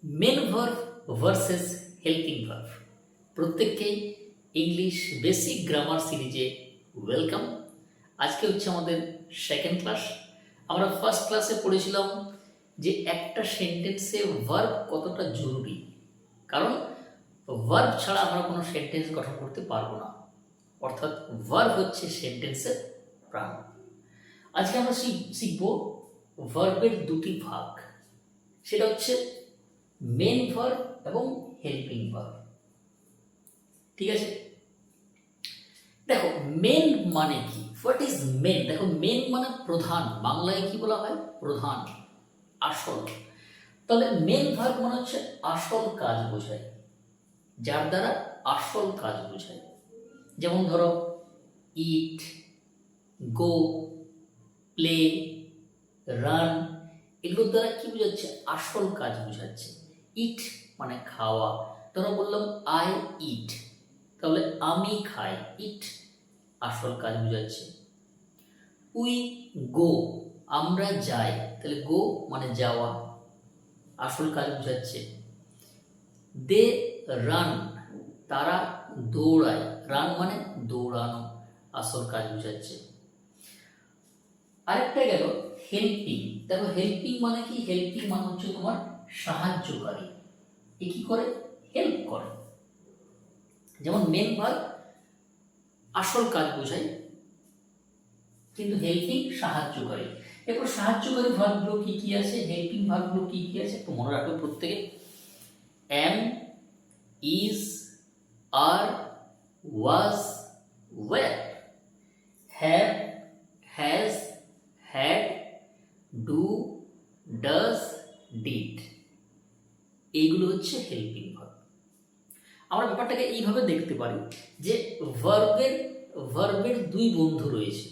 Main verb versus helping verb. প্রত্যেককেই English basic grammar সিরিজে welcome. আজকে হচ্ছে আমাদের সেকেন্ড ক্লাস। আমরা ফার্স্ট ক্লাসে পড়েছিলাম যে একটা সেন্টেন্সে ভার্ব কতটা জরুরি, কারণ ভার্ব ছাড়া আমরা কোনো সেন্টেন্স গঠন করতে পারবো না, অর্থাৎ ভার্ব হচ্ছে সেন্টেন্সের প্রাণ। আজকে আমরা শিখব ভার্বের দুটি ভাগ, সেটা হচ্ছে মেন ভার্ব এবং হেল্পিং ভার্ব। ঠিক আছে, দেখো মেন মানে কি, হোয়াট ইজ মেন। দেখো মেন মানে প্রধান, বাংলায় কি বলা হয়? প্রধান, আসল। তাহলে মেন ভার্ব মানে হচ্ছে আসল কাজ বোঝায়, যার দ্বারা আসল কাজ বোঝায়। যেমন ধরো ইট, গো, প্লে, রান, এগুলোর দ্বারা কি বোঝাচ্ছে? আসল কাজ বোঝাচ্ছে। ইট মানে খাওয়া, ধরো বললাম আই ইট, তাহলে আমি খাই, ইট আসল কাজ বোঝাচ্ছে। উই গো, আমরা যাই, তাহলে গো মানে যাওয়া, আসল কাজ বোঝাচ্ছে। দে রান, তারা দৌড়ায়, রান মানে দৌড়ানো, আসল কাজ বোঝাচ্ছে। আরেকটা গেল হেল্পিং। দেখো হেল্পিং মানে কি? হেল্পিং মানে হচ্ছে তোমার সাহায্যকারী। এ কি করে? হেল্প করে। যেমন মেন ভার্ব আসল কাজ বোঝায়, কিন্তু হেল্পিং সাহায্যকারী। এরপর সাহায্যকারী ভার্বগুলো কি কি আছে, হেল্পিং ভার্বগুলো কি কি আছে একটু মনে রাখবে প্রত্যেকে। Am, is, are, was, were, have, has, had, do, does, did, এইগুলো হচ্ছে হেল্পিং ভার্ব। আমরা ব্যাপারটাকে এইভাবে দেখতে পারি যে ভার্বের দুই বন্ধু রয়েছে।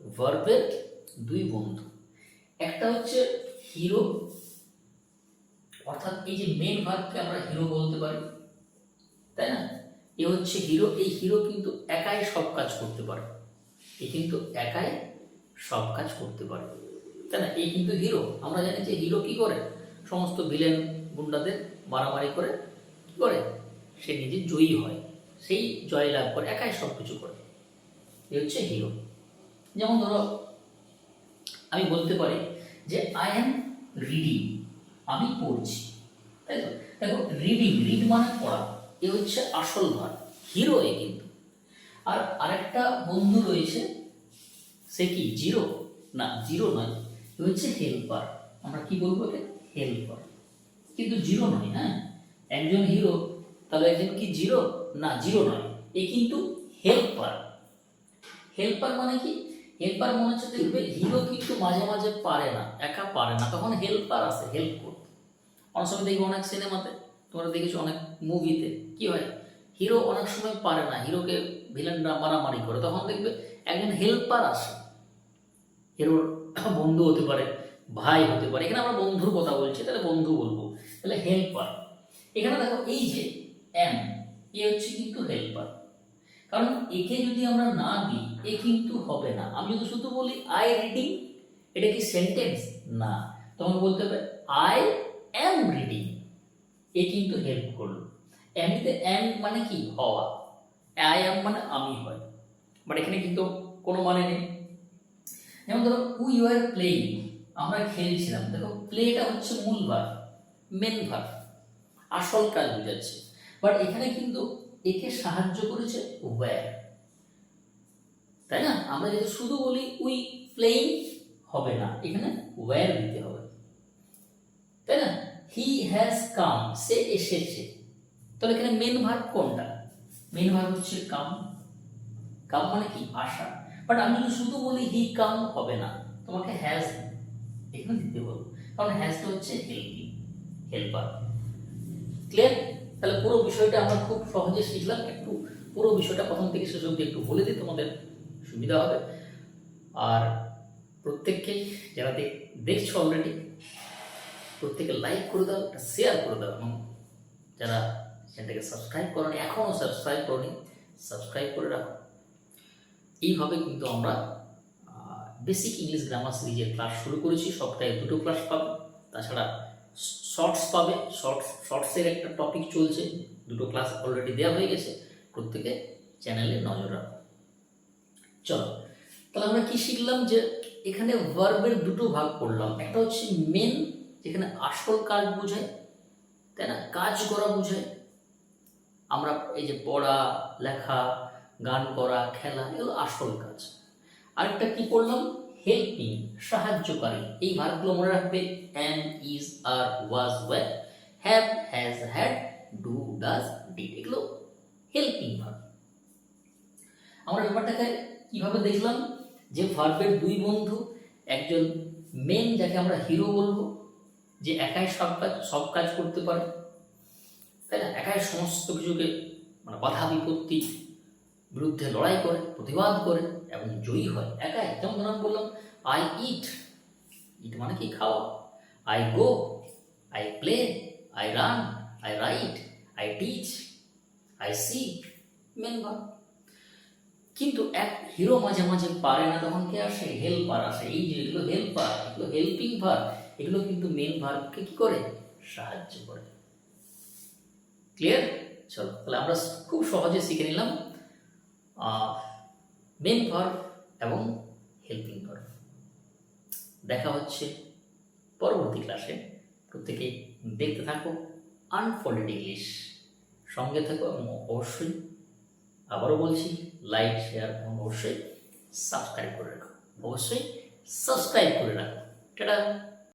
ভার্বের দুই বন্ধু, একটা হচ্ছে হিরো, অর্থাৎ এই যে মেন ভার্বকে আমরা হিরো বলতে পারি, তাই না? এ হচ্ছে হিরো। এই হিরো কিন্তু একাই সব কাজ করতে পারে, এ কিন্তু একাই সব কাজ করতে পারে, তাই না? এই কিন্তু হিরো। আমরা জানি যে হিরো কি করে? সমস্ত ভিলেন গুন্ডাদের মারামারি করে কি করে? সে নিজে জয়ী হয়, সেই জয় লাভ করে, একাই সব কিছু করে, এ হচ্ছে হিরো। যেমন ধরো আমি বলতে পারি যে আই অ্যাম রিডিং, আমি পড়ছি, তাই তো? দেখো রিডিং, রিড মানে পড়া, এ হচ্ছে আসল ভার্ব, হিরো এ কিন্তু। আর আরেকটা বন্ধু রয়েছে, সে কি জিরো? না, জিরো নয়, এ হচ্ছে হেল্পার। আমরা কি বলবো একে? হেল্পার, কিন্তু জিরো নয়। হ্যাঁ, একজন হিরো, তাহলে একজন কি জিরো? না, জিরো নয়, এ কিন্তু হেল্পার। হেল্পার মানে কি? হেল্পার মনে হচ্ছে দেখবে হিরো কিন্তু মাঝে মাঝে পারে না, একা পারে না, তখন হেল্পার আসে হেল্প করতে। অনেক সময় দেখবে অনেক সিনেমাতে, তোমরা দেখেছো অনেক মুভিতে কি হয়, হিরো অনেক সময় পারে না, হিরোকে ভিলেনরা মারামারি করে, তখন দেখবে একজন হেল্পার আসে। হিরোর বন্ধু হতে পারে, ভাই হতে পারে, এখানে আমরা বন্ধুর কথা বলছি, তাহলে বন্ধু বলবো, তাহলে হেল্পার। এখানে দেখো এই যে এম, এ হচ্ছে কিন্তু হেল্পার, কারণ একে যদি আমরা না দিই এ কিন্তু হবে না। আমি যদি শুধু বলি আই রিডিং, এটা কি সেন্টেন্স? না, তখন বলতে হবে আই অ্যাম রিডিং, এ কিন্তু হেল্প করলো। এমনিতে অ্যাম মানে কি? হওয়া, আই অ্যাম মানে আমি হয়, বাট এখানে কিন্তু কোনো মানে নেই। যেমন ধরো উই ওয়ার প্লেইং, আমরা খেলছিলাম, দেখো প্লেটা হচ্ছে মূল ভার্ব, মেন ভার্ব, আসল কাজ বোঝাচ্ছে, বাট এখানে কিন্তু একে সাহায্য করেছে ওয়্যার, তাই না? আমরা যদি শুধু বলি উই প্লেইং হবে না, এখানে ওয়্যার দিতে হবে, তাই না? হি হ্যাজ কাম, সে এসেছে, তাহলে এখানে মেন ভার্ব কোনটা? মেন ভার্ব হচ্ছে কাম। কাম মানে কি? আসা। বাট আমি যদি শুধু বলি হি কাম হবে না, তোমাকে হ্যাজ এখানে দিতে বলবো, কারণ হ্যাজটা হচ্ছে হেল্পিং, হেল্পার। ক্লিয়ার? তাহলে পুরো বিষয়টা আমরা খুব সহজে শিখলাম। একটু পুরো বিষয়টা প্রথম থেকে শেষ অবধি একটু বলে দিই, তোমাদের সুবিধা হবে। আর প্রত্যেককেই যারা দেখছো অলরেডি, প্রত্যেকে লাইক করে দাও, একটা শেয়ার করে দাও, এবং যারা চ্যানেলটাকে সাবস্ক্রাইব করোনি, এখনও সাবস্ক্রাইব করোনি, সাবস্ক্রাইব করে রাখো। এইভাবে কিন্তু আমরা বেসিক ইংলিশ গ্রামার সিরিজের ক্লাস শুরু করেছি। সপ্তাহে 2টো ক্লাস পাবে, তাছাড়া শর্টস পাবে। শর্টসের একটা টপিক চলছে, দুটো ক্লাস অলরেডি দেওয়া হয়ে গেছে, প্রত্যেকে চ্যানেলে নজর রাখো। চলো, তাহলে আমরা কি শিখলাম, যে এখানে ভার্বের দুটো ভাগ করলাম। একটা হচ্ছে মেন, যেখানে আসল কাজ বোঝায়, তাই না, কাজ করা বোঝায়। আমরা এই যে পড়া, লেখা, গান করা, খেলা, এগুলো আসল কাজ। আরেকটা কি করলাম, হেল্পিং, সাহায্যকারী। এই ভার্বগুলো মনে রাখবে, am, is, are, was, were, have, has, had, do, does, did, এগুলো হেল্পিং ভার্ব। আমরা ব্যাপারটাকে কিভাবে দেখলাম, যে ভার্বের দুই বন্ধু, একজন মেন যাকে আমরা হিরো বলবো, যে একাই সব কাজ করতে পারে, তাই না, একাই সমস্ত কিছুকে মানে বাধা বিপত্তি বিরুদ্ধে লড়াই করে, প্রতিবাদ করে এবং জয়ী হয় একাই। যেমন ধরুন বললাম, আই ইট, ইট মানে কি, খাওয়া। I go, I play, I run, I write, I teach, I see, main verb. কিন্তু এক হিরো মাঝে মাঝে পারে না, তখন কে আসে, হেল্পার আসে। এই যে এগুলো হেল্পার, এগুলো হেল্পিং ভার্ব, এগুলো কিন্তু মেন ভার্বকে কি করে, সাহায্য করে। ক্লিয়ার? চলো, তাহলে আমরা খুব সহজে শিখে নিলাম মেন ভার্ব এবং হেল্পিং ভার্ব। দেখা হচ্ছে পরবর্তী ক্লাসে। প্রত্যেকেই দেখতে থাকো আনফোল্ডেড ইংলিশ, সঙ্গে থাকো এবং অবশ্যই আবারও বলছি, লাইক, শেয়ার এবং অবশ্যই সাবস্ক্রাইব করে রাখো। টাটা।